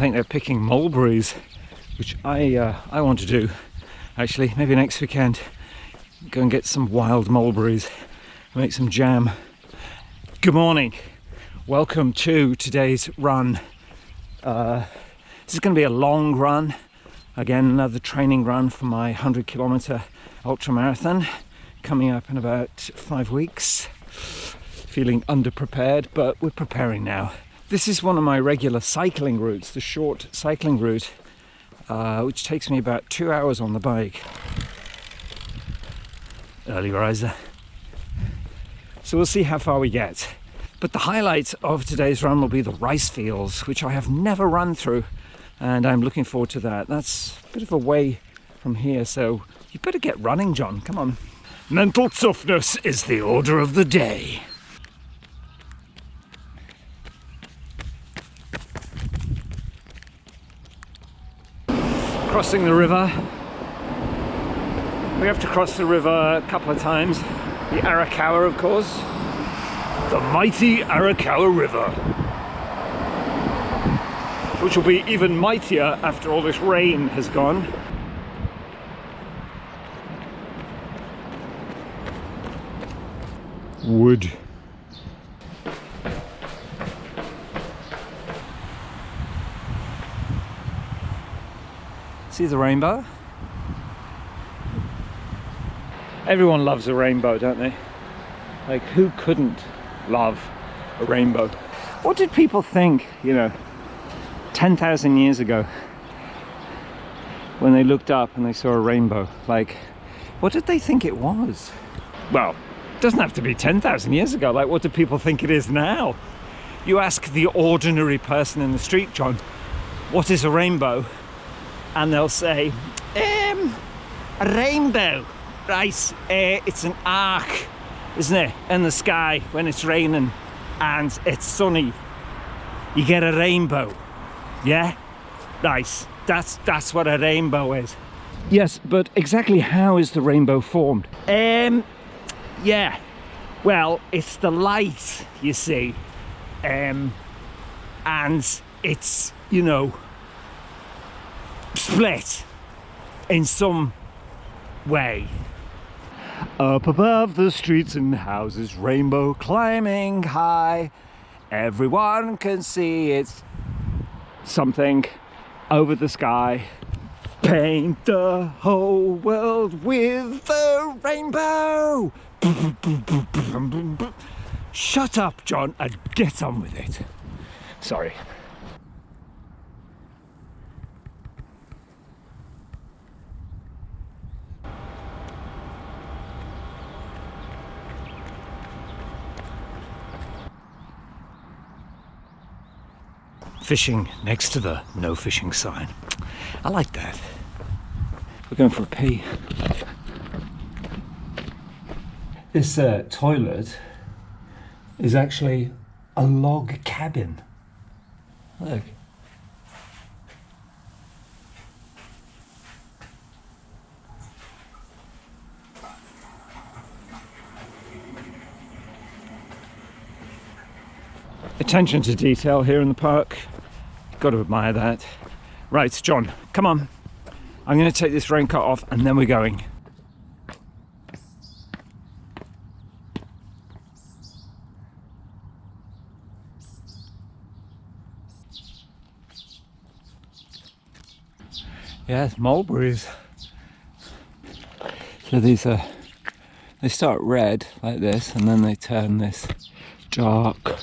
think they're picking mulberries, which I want to do. Actually, maybe next weekend, go and get some wild mulberries, make some jam. Good morning. Welcome to today's run. This is going to be a long run. Again, another training run for my 100-kilometer ultra marathon coming up in about 5 weeks. Feeling underprepared, but we're preparing now. This is one of my regular cycling routes, the short cycling route, which takes me about 2 hours on the bike. Early riser. So we'll see how far we get. But the highlight of today's run will be the rice fields, which I have never run through, and I'm looking forward to that. That's a bit of a way from here, so you better get running, John. Come on. Mental toughness is the order of the day. Crossing the river. We have to cross the river a couple of times. The Arakawa, of course. The mighty Arakawa River. Which will be even mightier after all this rain has gone. Wood. See the rainbow? Everyone loves a rainbow, don't they? Like, who couldn't love a rainbow? What did people think, 10,000 years ago when they looked up and they saw a rainbow? Like, what did they think it was? Well, it doesn't have to be 10,000 years ago. Like, what do people think it is now? You ask the ordinary person in the street, John, what is a rainbow? And they'll say, a rainbow, right? It's an arc, isn't it, in the sky when it's raining and it's sunny. You get a rainbow, yeah? Nice. That's what a rainbow is. Yes, but exactly how is the rainbow formed? Yeah. Well, it's the light, you see, and it's split in some way. Up above the streets and houses, rainbow climbing high. Everyone can see it's something over the sky. Paint the whole world with the rainbow. Shut up, John, and get on with it. Sorry. Fishing next to the no fishing sign. I like that. We're going for a pee. This toilet is actually a log cabin. Look. Attention to detail here in the park. Got to admire that. Right, John, come on. I'm going to take this raincoat off and then we're going. Yes, mulberries. So these are, they start red like this and then they turn this dark.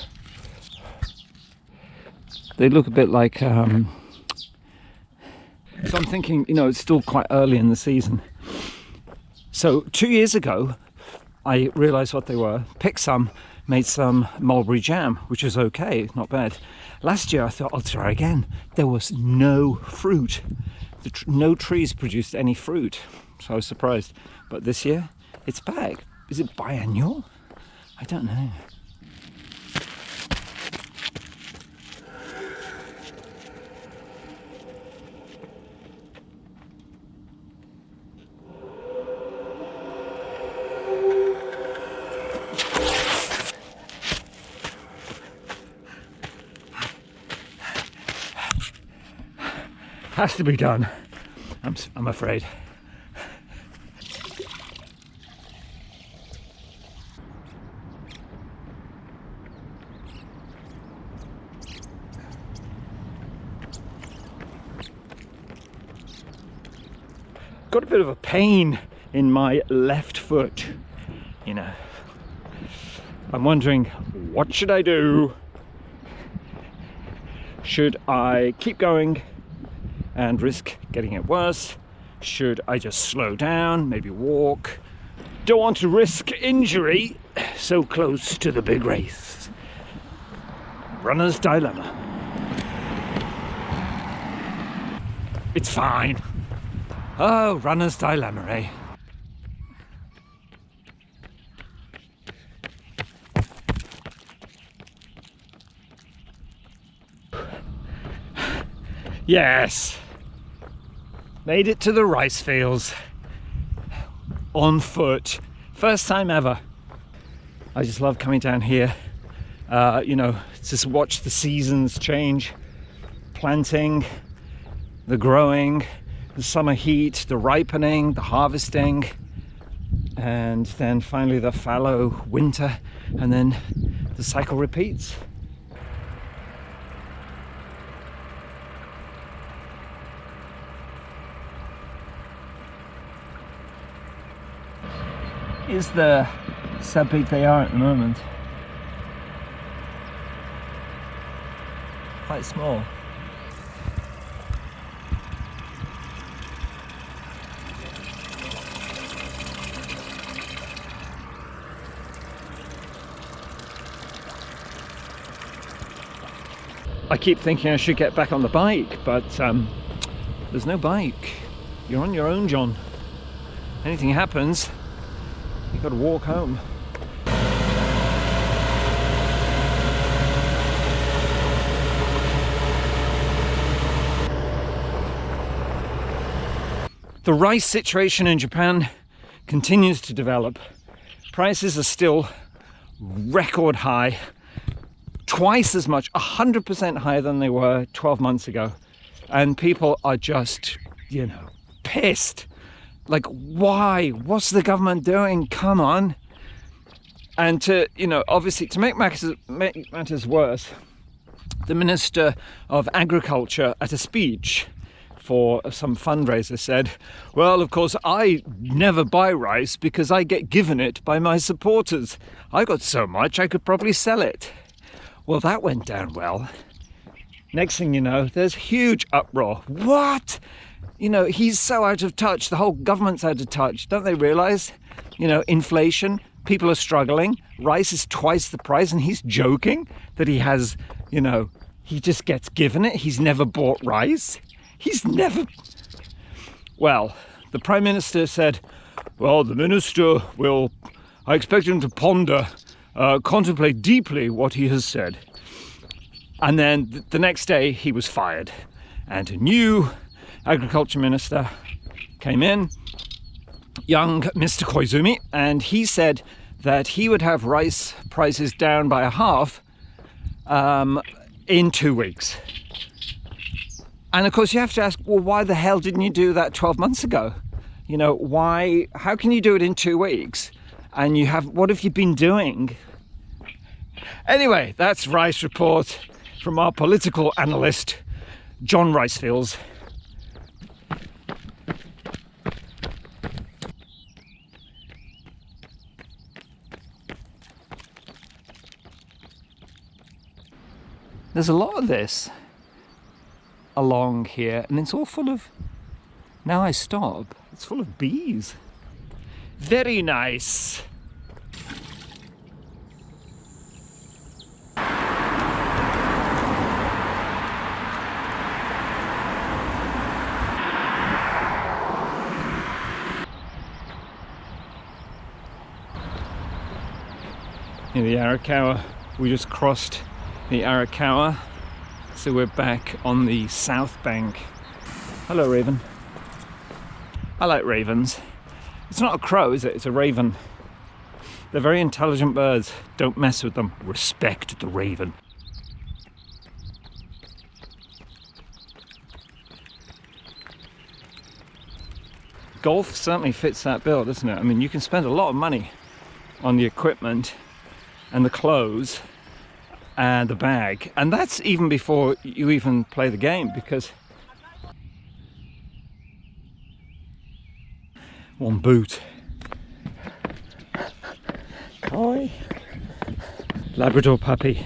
They look a bit like, so I'm thinking, it's still quite early in the season. So 2 years ago, I realised what they were, picked some, made some mulberry jam, which was okay, not bad. Last year I thought, I'll try again. There was no fruit. No trees produced any fruit, so I was surprised. But this year, it's back. Is it biannual? I don't know. has to be done, I'm afraid. Got a bit of a pain in my left foot, you know. I'm wondering, what should I do? Should I keep going and risk getting it worse? Should I just slow down, maybe walk? Don't want to risk injury so close to the big race. Runner's dilemma. It's fine. Oh, runner's dilemma, eh? Yes, made it to the rice fields on foot, first time ever. I just love coming down here, you know, just watch the seasons change, planting, the growing, the summer heat, the ripening, the harvesting, and then finally the fallow winter, and then the cycle repeats. Is the how big they are at the moment. Quite small. I keep thinking I should get back on the bike, but there's no bike. You're on your own, John. Anything happens, you've got to walk home. The rice situation in Japan continues to develop. Prices are still record high, twice as much, 100% higher than they were 12 months ago. And people are just, you know, pissed. Like, why? What's the government doing? Come on. And to, you know, obviously to make matters worse, the Minister of Agriculture at a speech for some fundraiser said, well, of course, I never buy rice because I get given it by my supporters. I got so much I could probably sell it. Well, that went down well. Next thing you know, there's huge uproar. What? You know, he's so out of touch. The whole government's out of touch. Don't they realize? You know, inflation, people are struggling. Rice is twice the price, and he's joking that he has, you know, he just gets given it. He's never bought rice. He's never... Well, the Prime Minister said, well, the Minister will... I expect him to ponder, contemplate deeply what he has said. And then the next day he was fired. And a new Agriculture Minister came in, young Mr. Koizumi, and he said that he would have rice prices down by a half in 2 weeks. And of course you have to ask, well, why the hell didn't you do that 12 months ago? You know, why, how can you do it in 2 weeks? And you have, what have you been doing? Anyway, that's Rice Report from our political analyst, John Ricefields. There's a lot of this along here, and it's all full of, now I stop, it's full of bees. Very nice. In the Arakawa, we just crossed the Arakawa, so we're back on the south bank. Hello, raven. I like ravens. It's not a crow, is it? It's a raven. They're very intelligent birds. Don't mess with them. Respect the raven. golf certainly fits that bill, doesn't it? I mean, you can spend a lot of money on the equipment and the clothes and the bag, and that's even before you even play the game, because one boot. Koi. Labrador puppy.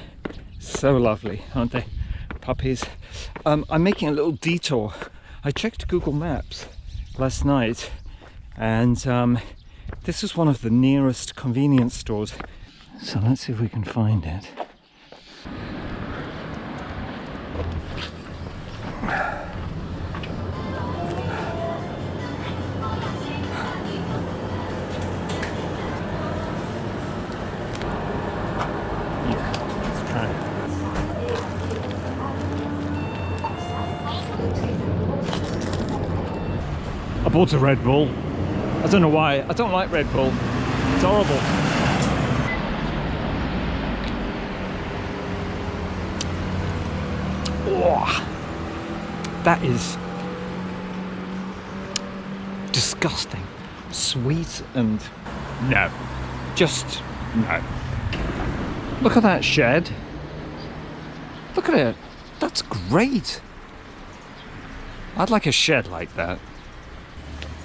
So lovely, aren't they? Puppies. I'm making a little detour. I checked Google Maps last night, and this is one of the nearest convenience stores. So let's see if we can find it. I bought a Red Bull. I don't know why. I don't like Red Bull. It's horrible. Oh, that is disgusting. Sweet and no. Just no. Look at that shed. Look at it. That's great. I'd like a shed like that.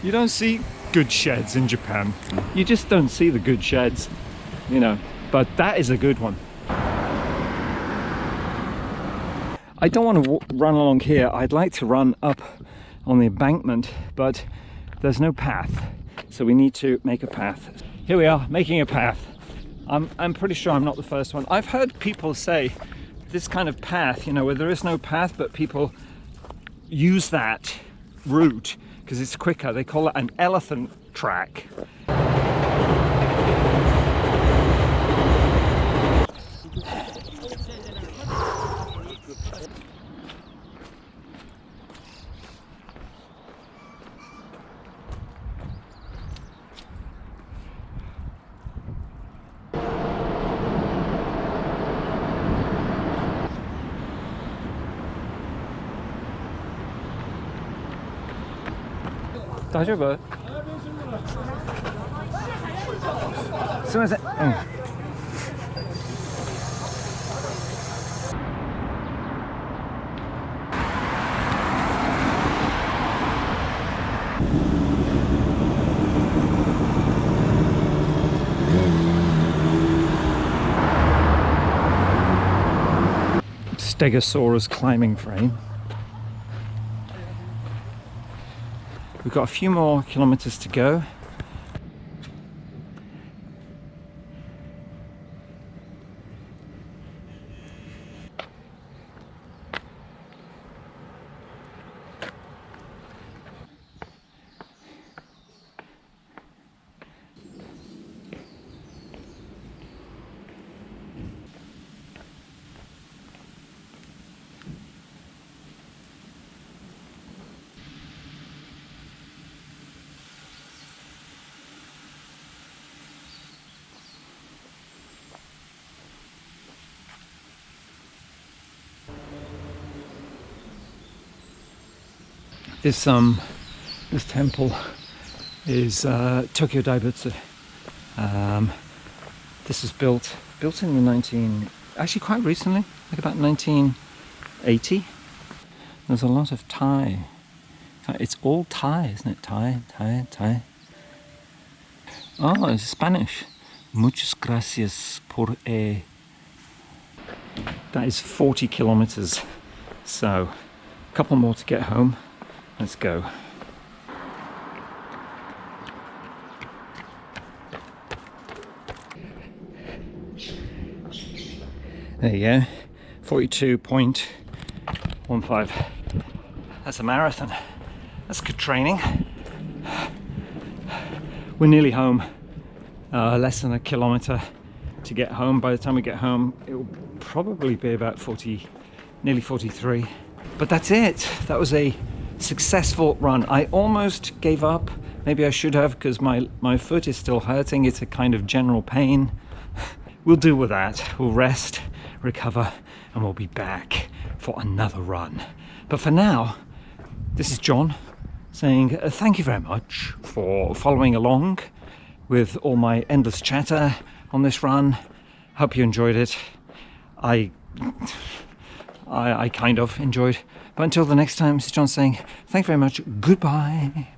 You don't see good sheds in Japan. You just don't see the good sheds, you know, but that is a good one. I don't want to run along here. I'd like to run up on the embankment, but there's no path. So we need to make a path. Here we are, making a path. I'm pretty sure I'm not the first one. I've heard people say this kind of path, you know, where there is no path, but people use that route because it's quicker. They call it an elephant track. Daijoubu? すみません。Stegosaurus climbing frame. We've got a few more kilometers to go. This temple is Tokyo Daibutsu. This was built in the actually quite recently, like about 1980. There's a lot of Thai. It's all Thai, isn't it? Thai. Oh, it's Spanish. Muchas gracias por That is 40 kilometers. So, a couple more to get home. Let's go. There you go, 42.15. That's a marathon. That's good training. We're nearly home. Less than a kilometer to get home. By the time we get home, it will probably be about 40, nearly 43. But that's it. That was a successful run. I almost gave up. Maybe I should have, because my foot is still hurting. It's a kind of general pain. We'll deal with that. We'll rest, recover, and we'll be back for another run. But for now, this is John saying thank you very much for following along with all my endless chatter on this run. Hope you enjoyed it. I kind of enjoyed. But until the next time, this is John saying thank you very much. Goodbye.